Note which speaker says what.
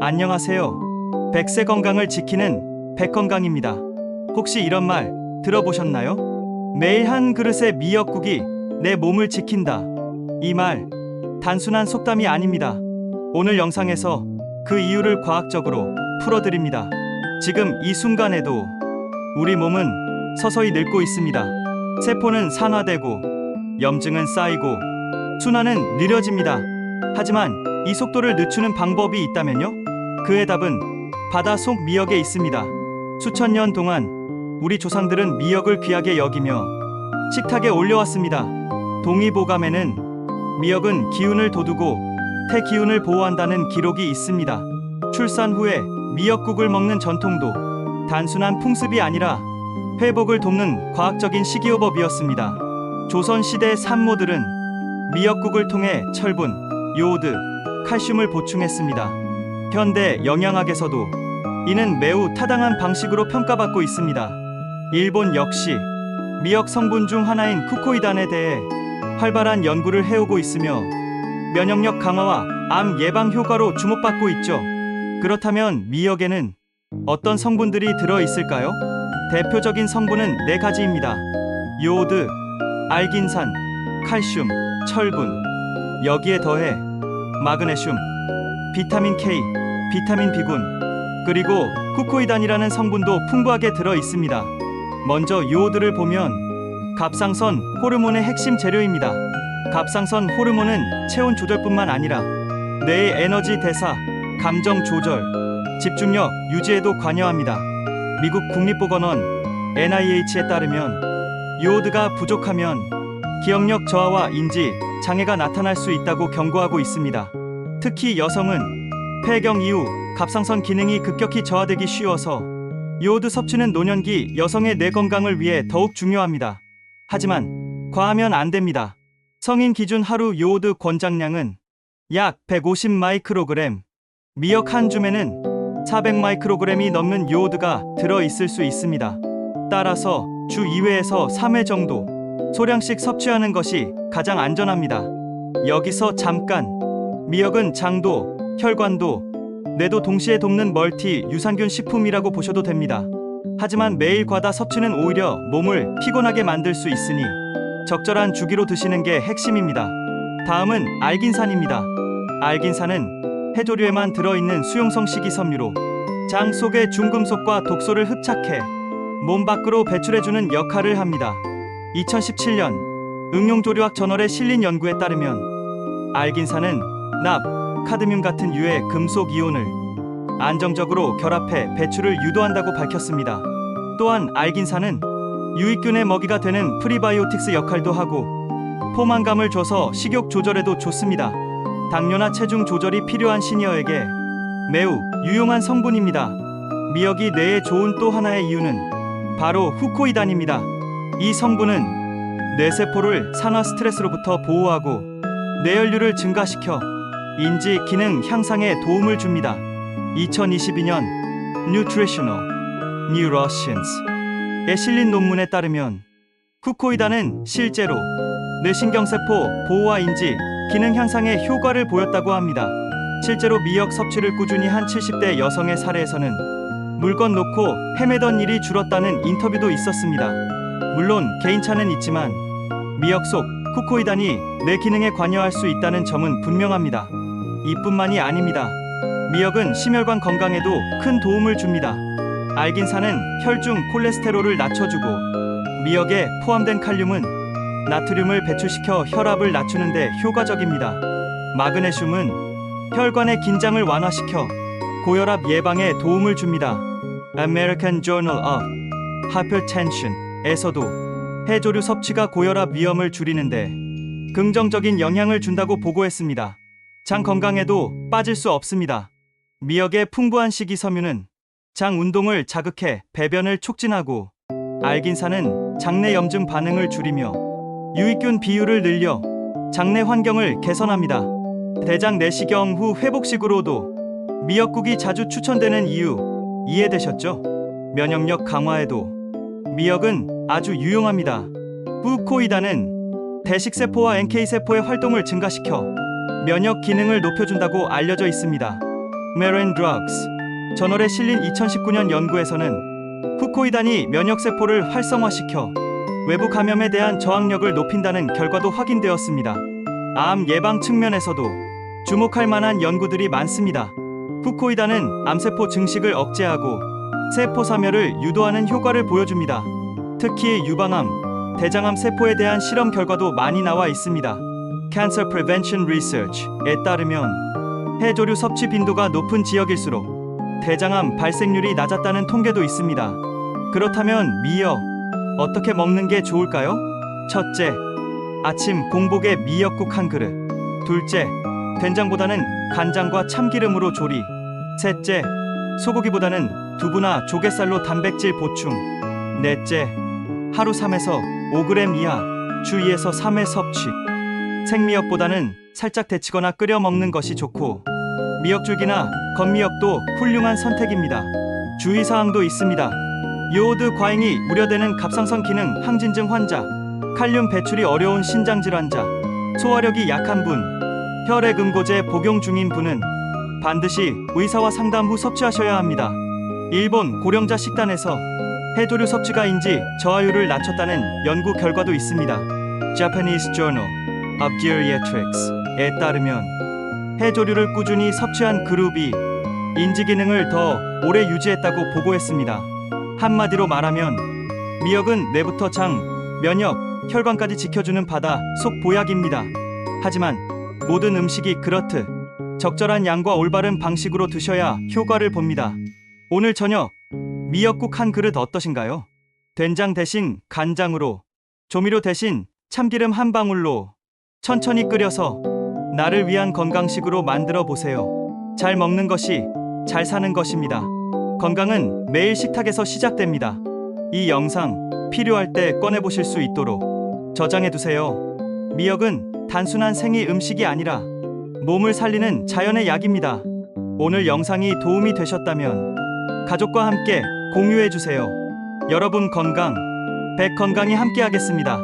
Speaker 1: 안녕하세요. 100세 건강을 지키는 백건강입니다. 혹시 이런 말 들어보셨나요? 매일 한 그릇의 미역국이 내 몸을 지킨다. 이 말 단순한 속담이 아닙니다. 오늘 영상에서 그 이유를 과학적으로 풀어드립니다. 지금 이 순간에도 우리 몸은 서서히 늙고 있습니다. 세포는 산화되고 염증은 쌓이고 순환은 느려집니다. 하지만 이 속도를 늦추는 방법이 있다면요? 그의 답은 바다 속 미역에 있습니다. 수천 년 동안 우리 조상들은 미역을 귀하게 여기며 식탁에 올려왔습니다. 동의보감에는 미역은 기운을 돋우고 태기운을 보호한다는 기록이 있습니다. 출산 후에 미역국을 먹는 전통도 단순한 풍습이 아니라 회복을 돕는 과학적인 식이요법이었습니다. 조선시대 산모들은 미역국을 통해 철분, 요오드, 칼슘을 보충했습니다. 현대 영양학에서도 이는 매우 타당한 방식으로 평가받고 있습니다. 일본 역시 미역 성분 중 하나인 쿠코이단에 대해 활발한 연구를 해오고 있으며 면역력 강화와 암 예방 효과로 주목받고 있죠. 그렇다면 미역에는 어떤 성분들이 들어있을까요? 대표적인 성분은 4가지입니다. 요오드, 알긴산, 칼슘, 철분, 여기에 더해 마그네슘, 비타민 K, 비타민 B군, 그리고 쿠코이단이라는 성분도 풍부하게 들어 있습니다. 먼저 요오드를 보면 갑상선 호르몬의 핵심 재료입니다. 갑상선 호르몬은 체온 조절뿐만 아니라 뇌의 에너지 대사, 감정 조절, 집중력 유지에도 관여합니다. 미국 국립보건원 NIH에 따르면 요오드가 부족하면 기억력 저하와 인지 장애가 나타날 수 있다고 경고하고 있습니다. 특히 여성은 폐경 이후 갑상선 기능이 급격히 저하되기 쉬워서 요오드 섭취는 노년기 여성의 뇌 건강을 위해 더욱 중요합니다. 하지만 과하면 안 됩니다. 성인 기준 하루 요오드 권장량은 약 150 마이크로그램, 미역 한 줌에는 400 마이크로그램이 넘는 요오드가 들어있을 수 있습니다. 따라서 주 2회에서 3회 정도 소량씩 섭취하는 것이 가장 안전합니다. 여기서 잠깐, 미역은 장도, 혈관도, 뇌도 동시에 돕는 멀티 유산균 식품이라고 보셔도 됩니다. 하지만 매일 과다 섭취는 오히려 몸을 피곤하게 만들 수 있으니 적절한 주기로 드시는 게 핵심입니다. 다음은 알긴산입니다. 알긴산은 해조류에만 들어있는 수용성 식이섬유로 장 속의 중금속과 독소를 흡착해 몸 밖으로 배출해주는 역할을 합니다. 2017년 응용조류학 저널에 실린 연구에 따르면 알긴산은 납, 카드뮴 같은 유해 금속 이온을 안정적으로 결합해 배출을 유도한다고 밝혔습니다. 또한 알긴산은 유익균의 먹이가 되는 프리바이오틱스 역할도 하고 포만감을 줘서 식욕 조절에도 좋습니다. 당뇨나 체중 조절이 필요한 시니어에게 매우 유용한 성분입니다. 미역이 뇌에 좋은 또 하나의 이유는 바로 후코이단입니다. 이 성분은 뇌세포를 산화 스트레스로부터 보호하고 뇌혈류를 증가시켜 인지 기능 향상에 도움을 줍니다. 2022년 Nutritional Neuroscience에 실린 논문에 따르면 후코이단은 실제로 뇌신경세포 보호와 인지 기능 향상에 효과를 보였다고 합니다. 실제로 미역 섭취를 꾸준히 한 70대 여성의 사례에서는 물건 놓고 헤매던 일이 줄었다는 인터뷰도 있었습니다. 물론 개인차는 있지만 미역 속 쿠코이단이 뇌 기능에 관여할 수 있다는 점은 분명합니다. 이뿐만이 아닙니다. 미역은 심혈관 건강에도 큰 도움을 줍니다. 알긴산은 혈중 콜레스테롤을 낮춰주고 미역에 포함된 칼륨은 나트륨을 배출시켜 혈압을 낮추는 데 효과적입니다. 마그네슘은 혈관의 긴장을 완화시켜 고혈압 예방에 도움을 줍니다. American Journal of Hypertension에서도 해조류 섭취가 고혈압 위험을 줄이는데 긍정적인 영향을 준다고 보고했습니다. 장 건강에도 빠질 수 없습니다. 미역의 풍부한 식이섬유는 장 운동을 자극해 배변을 촉진하고 알긴산은 장내 염증 반응을 줄이며 유익균 비율을 늘려 장내 환경을 개선합니다. 대장 내시경 후 회복식으로도 미역국이 자주 추천되는 이유 이해되셨죠? 면역력 강화에도 미역은 아주 유용합니다. 후코이단은 대식세포와 NK세포의 활동을 증가시켜 면역 기능을 높여준다고 알려져 있습니다. Marine Drugs 저널에 실린 2019년 연구에서는 후코이단이 면역세포를 활성화시켜 외부 감염에 대한 저항력을 높인다는 결과도 확인되었습니다. 암 예방 측면에서도 주목할 만한 연구들이 많습니다. 후코이단은 암세포 증식을 억제하고 세포 사멸을 유도하는 효과를 보여줍니다. 특히 유방암, 대장암 세포에 대한 실험 결과도 많이 나와 있습니다. Cancer Prevention Research에 따르면 해조류 섭취 빈도가 높은 지역일수록 대장암 발생률이 낮았다는 통계도 있습니다. 그렇다면 미역 어떻게 먹는 게 좋을까요? 첫째, 아침 공복에 미역국 한 그릇. 둘째, 된장보다는 간장과 참기름으로 조리. 셋째, 소고기보다는 두부나 조갯살로 단백질 보충. 넷째, 하루 3에서 5g 이하, 주 2에서 3회 섭취. 생미역보다는 살짝 데치거나 끓여 먹는 것이 좋고 미역줄기나 건미역도 훌륭한 선택입니다. 주의사항도 있습니다. 요오드 과잉이 우려되는 갑상선 기능 항진증 환자, 칼륨 배출이 어려운 신장질환자, 소화력이 약한 분, 혈액응고제 복용 중인 분은 반드시 의사와 상담 후 섭취하셔야 합니다. 일본 고령자 식단에서 해조류 섭취가 인지 저하율을 낮췄다는 연구 결과도 있습니다. Japanese Journal of Geriatrics에 따르면 해조류를 꾸준히 섭취한 그룹이 인지 기능을 더 오래 유지했다고 보고했습니다. 한마디로 말하면 미역은 뇌부터 장, 면역, 혈관까지 지켜주는 바다 속 보약입니다. 하지만 모든 음식이 그렇듯 적절한 양과 올바른 방식으로 드셔야 효과를 봅니다. 오늘 저녁 미역국 한 그릇 어떠신가요? 된장 대신 간장으로, 조미료 대신 참기름 한 방울로 천천히 끓여서 나를 위한 건강식으로 만들어 보세요. 잘 먹는 것이 잘 사는 것입니다. 건강은 매일 식탁에서 시작됩니다. 이 영상 필요할 때 꺼내보실 수 있도록 저장해두세요. 미역은 단순한 생이 음식이 아니라 몸을 살리는 자연의 약입니다. 오늘 영상이 도움이 되셨다면 가족과 함께 공유해주세요. 여러분 건강, 백건강이 함께하겠습니다.